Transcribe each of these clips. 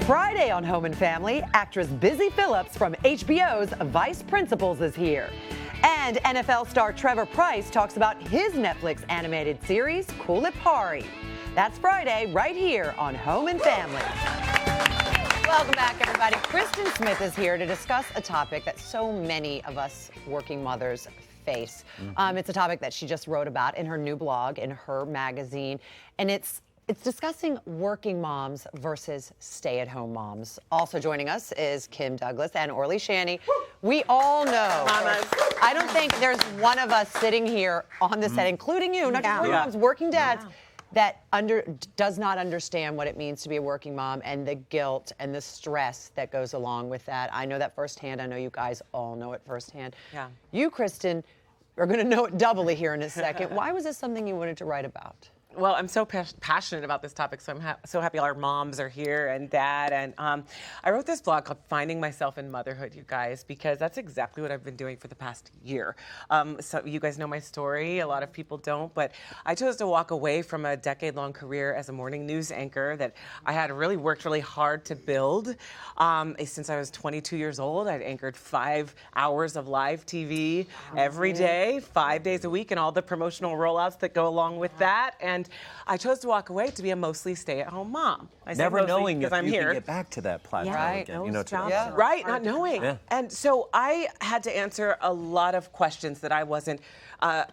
Friday on Home and Family, actress Busy Phillips from HBO's Vice Principals is here. And NFL star Trevor Pryce talks about his Netflix animated series, Kulipari. That's Friday, right here on Home and Family. Welcome back, everybody. Kristin Smith is here to discuss a topic that so many of us working mothers face. It's a topic that she just wrote about in her new blog, in her magazine, and it's discussing working moms versus stay-at-home moms. Also joining us is Kim Douglas and Orly Shanny. We all know, I don't think there's one of us sitting here on the set, including you, not just working moms, working dads, that does not understand what it means to be a working mom and the guilt and the stress that goes along with that. I know that firsthand. I know you guys all know it firsthand. Yeah. You, Kristin, are going to know it doubly here in a second. Why was this something you wanted to write about? Well, I'm so passionate about this topic, so I'm so happy all our moms are here and dad. And I wrote this blog called Finding Myself in Motherhood, you guys, because that's exactly what I've been doing for the past year. So you guys know my story. A lot of people don't, but I chose to walk away from a decade-long career as a morning news anchor that I had really worked really hard to build. Since I was 22 years old, I'd anchored 5 hours of live TV every day, 5 days a week, and all the promotional rollouts that go along with that. And I chose to walk away to be a mostly stay-at-home mom. I Never knowing if I'm you here. can get back to that plateau again. You know, right, not knowing. Yeah. And so I had to answer a lot of questions that I wasn't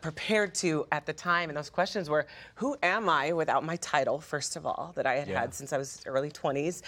prepared to at the time. And those questions were, who am I without my title, first of all, that I had had since I was early 20s?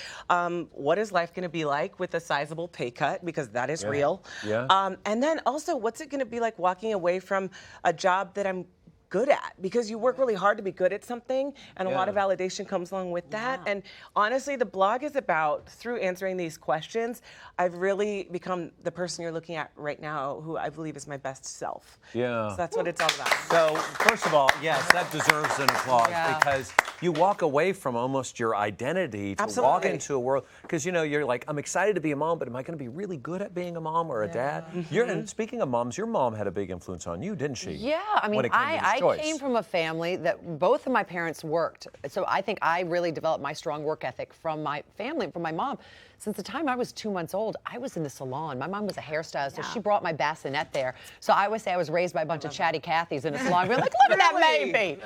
What is life going to be like with a sizable pay cut? Because that is real. Yeah. And then also, what's it going to be like walking away from a job that I'm good at, because you work really hard to be good at something, and a lot of validation comes along with that. And honestly, the blog is about, through answering these questions, I've really become the person you're looking at right now, who I believe is my best self. Yeah. So that's what it's all about. So first of all, yes, that deserves an applause because you walk away from almost your identity to walk into a world, because you know, you're like, I'm excited to be a mom, but am I going to be really good at being a mom or a dad? And speaking of moms, your mom had a big influence on you, didn't she? Yeah, I mean, I came from a family that both of my parents worked. So I think I really developed my strong work ethic from my family, from my mom. Since the time I was 2 months old, I was in the salon. My mom was a hairstylist, so she brought my bassinet there. So I always say I was raised by a bunch of chatty Cathys in a salon. We're like, look at that baby.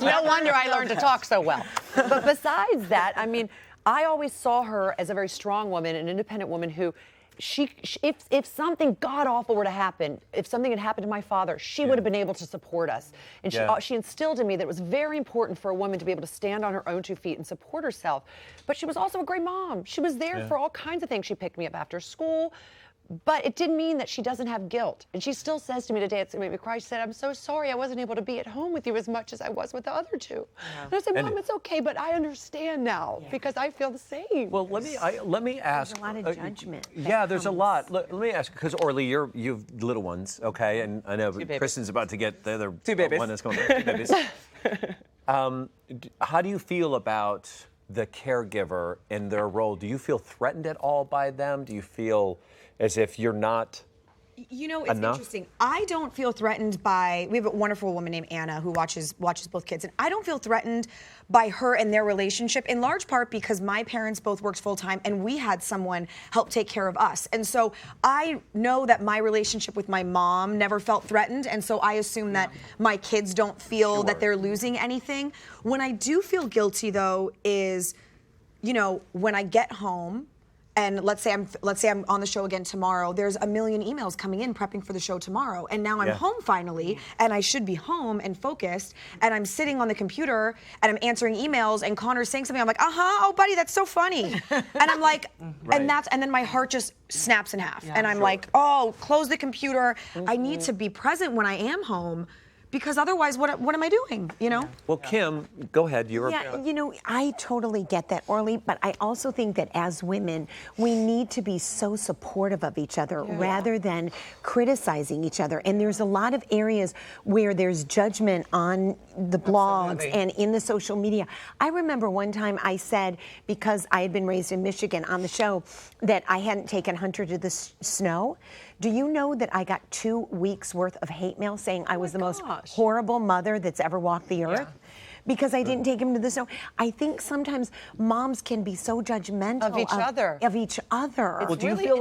No wonder I learned to talk so well. But besides that, I mean, I always saw her as a very strong woman, an independent woman who, if something god-awful were to happen, if something had happened to my father, she would have been able to support us. And she instilled in me that it was very important for a woman to be able to stand on her own 2 feet and support herself. But she was also a great mom. She was there for all kinds of things. She picked me up after school. But it didn't mean that she doesn't have guilt. And she still says to me today, it's going to make me cry, she said, I'm so sorry I wasn't able to be at home with you as much as I was with the other 2. And I said, Mom, it's okay, but I understand now because I feel the same. Well, let me ask. There's a lot of judgment. There's a lot. Let me ask, because Orly, you've little ones, okay? And I know Kristen's about to get the other 2 babies. One that's going to 2 babies. How do you feel about the caregiver and their role? Do you feel threatened at all by them? Do you feel as if you're not it's interesting. I don't feel threatened by, we have a wonderful woman named Anna who watches both kids, and I don't feel threatened by her and their relationship, in large part because my parents both worked full-time and we had someone help take care of us. And so I know that my relationship with my mom never felt threatened, and so I assume that my kids don't feel that they're losing anything. When I do feel guilty, though, is, when I get home, and let's say I'm on the show again tomorrow, there's a million emails coming in prepping for the show tomorrow. And now I'm home finally, and I should be home and focused, and I'm sitting on the computer and I'm answering emails, and Connor's saying something, I'm like, oh buddy, that's so funny. And I'm like, and then my heart just snaps in half. And I'm like, oh, close the computer. I need to be present when I am home, because otherwise, what am I doing, Well, Kim, go ahead. I totally get that, Orly, but I also think that as women, we need to be so supportive of each other rather than criticizing each other. And there's a lot of areas where there's judgment on the blogs and in the social media. I remember one time I said, because I had been raised in Michigan on the show, that I hadn't taken Hunter to the snow. Do you know that I got 2 weeks worth of hate mail saying I was the most horrible mother that's ever walked the earth? because I didn't take him to the snow. I think sometimes moms can be so judgmental of each other. Of each other. Well, do you feel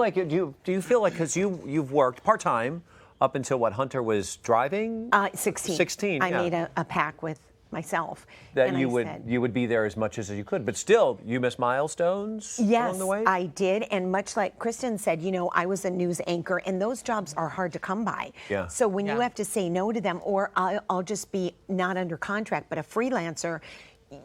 like because you've worked part-time up until what, Hunter was driving? 16. 16. I made a pact with myself that and you would be there as much as you could, but still you missed milestones along the way? Yes, I did, and much like Kristin said, I was a news anchor, and those jobs are hard to come by. Yeah. So when you have to say no to them, or I'll just be not under contract, but a freelancer,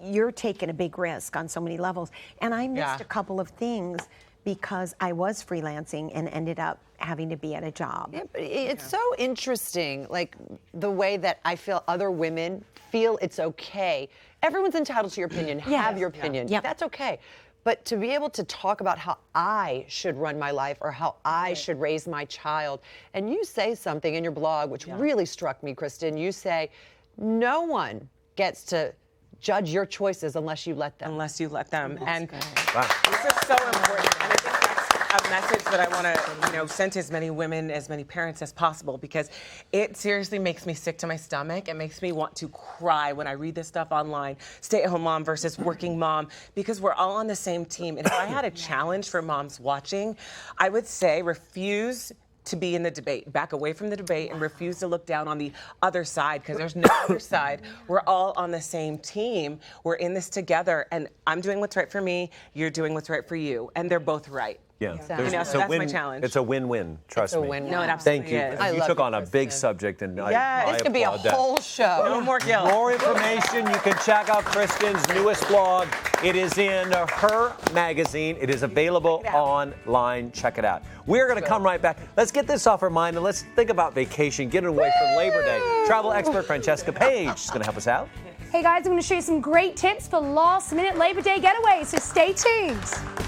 you're taking a big risk on so many levels. And I missed a couple of things because I was freelancing and ended up having to be at a job. Yeah, but it's so interesting, like the way that I feel other women feel it's okay. Everyone's entitled to your opinion, have your opinion. Yeah. That's okay. But to be able to talk about how I should run my life or how I should raise my child, and you say something in your blog which really struck me, Kristin. You say, no one gets to judge your choices unless you let them. Unless you let them. And this is so important. And I think that's a message that I want to, send to as many women, as many parents as possible, because it seriously makes me sick to my stomach. It makes me want to cry when I read this stuff online. Stay-at-home mom versus working mom, because we're all on the same team. And if I had a challenge for moms watching, I would say refuse to be in the debate, back away from the debate and refuse to look down on the other side, because there's no other side. We're all on the same team. We're in this together, and I'm doing what's right for me, you're doing what's right for you, and they're both right. Yeah, Exactly. So that's my challenge. It's a win-win. Trust me. win-win. No, it absolutely Thank you. is. I You love took you, on a big Kristin. subject, and Yes. This could be a applaud that. whole show. No more guilt. More information, you can check out Kristin's newest blog. It is in her magazine. It is available online. Check it out. We're going to come right back. Let's get this off our mind and let's think about vacation, getting away from Labor Day. Travel expert Francesca Page is going to help us out. Hey guys, I'm going to show you some great tips for last-minute Labor Day getaways, so stay tuned.